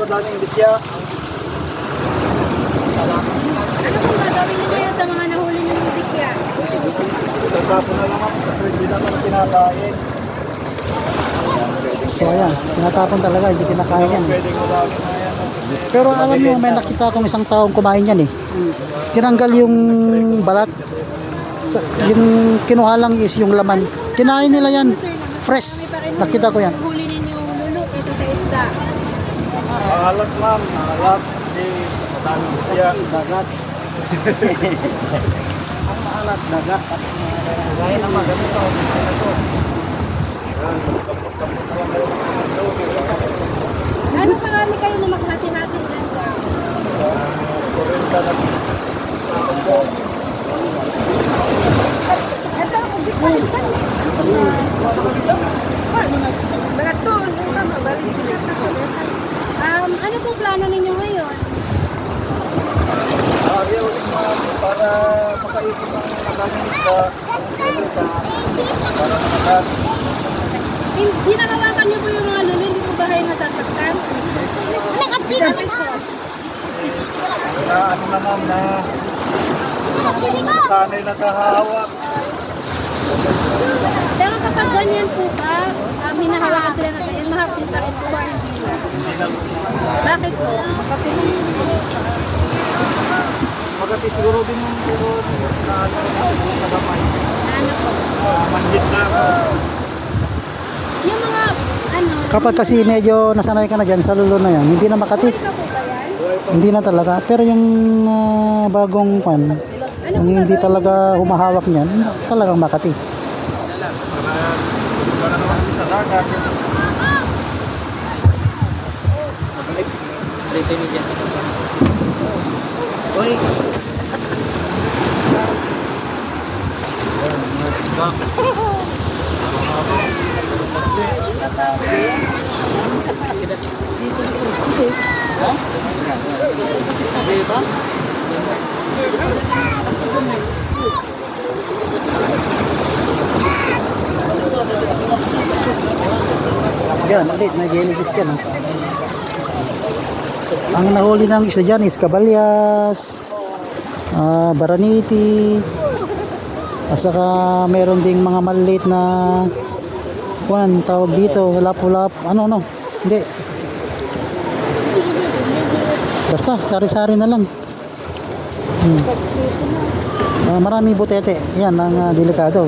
madaming bitya. Ano kung gagawin niyo ngayon sa mga nahuli ng mutikya? Tatapon na lang ako sa hindi naman kinakain. So ayan, tinatapon talaga, hindi kinakain yan. Pwedeng madami na yan. Pero alam mo, may nakita akong isang taong kumain yan eh. Tinanggal yung balat. Yung kinuha lang is yung laman. Kinain nila yan. Fresh. Nakita ko yan. Huli ninyo lulo kaysa sa isda. Maalat ma'am, maalat. Kasi madaming bitya. Dagat. Ang maalat, dagat. Gaya naman, ganito. Ano karami kayo na maghati-hati dyan, sir? Ito, balik to, balik sila. Ano pong plano ninyo ngayon? Ayaw ulit ma'am, para makaipon ang madaming isda. Para makakat. Hinahawakan niyo po yung mga lulo, hindi po ba kayo nasasaktan? Na ano na ma'am na sanay nakahawak. Pero kapag ganyan po ba, hinahawakan sila na ganyan, mahapita rin po ba hindi na? Hindi na. Bakit po? Magati siguro din yung pero na ano sa gamay. Ano po? Manhit na ako. Yung mga, ano, Kapag kasi medyo nasanay ka na dyan sa lulo na yan, hindi na makati. buhay pa po ba yan? Hindi na talaga. Pero yung bagong pan, yung hindi talaga humahawak niyan, talagang makati. Para naman sa dagat. Uy. Yan, ulit, may jellyfish ka, no? Ang nahuli ng isa dyan is kabalyas, baraniti, at saka meron ding mga maliit na kwan, tawag dito, lap-lap, ano, hindi. Basta, sari-sari na lang. Marami butete, yan ang delikado.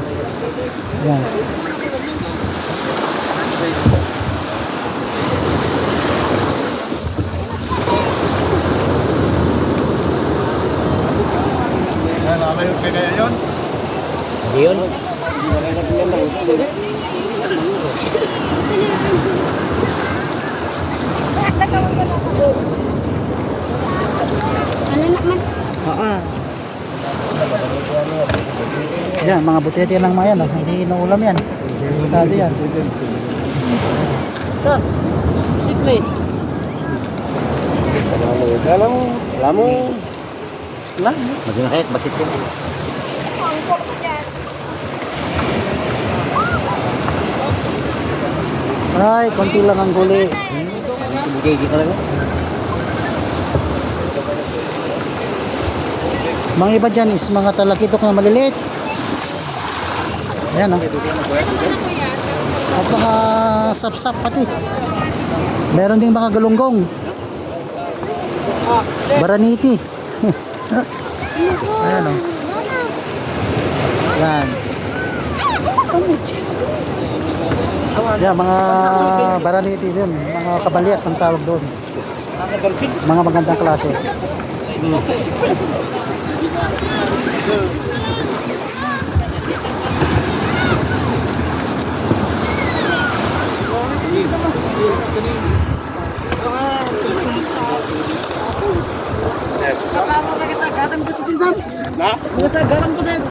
Yan. Nalayo kaya yun? Hindi yun. Ano naman? Yan, mga butete lang mga yan, hindi inuulam yan. Delikado yan. Sir, sikmate. Alam mo. Wala. Maging basit yun. Ay, konti lang ang guli. Bigay talaga. Mga iba dyan is mga talakitok na maliliit. Ayan, oh. At mga sap-sap pati. Meron ding mga galunggong. Baraniti. Ayan, oh. Yan. Yan, mga baraniti dun. Mga kabalyas ang tawag doon. Mga magandang klase. Kasagaran ko sa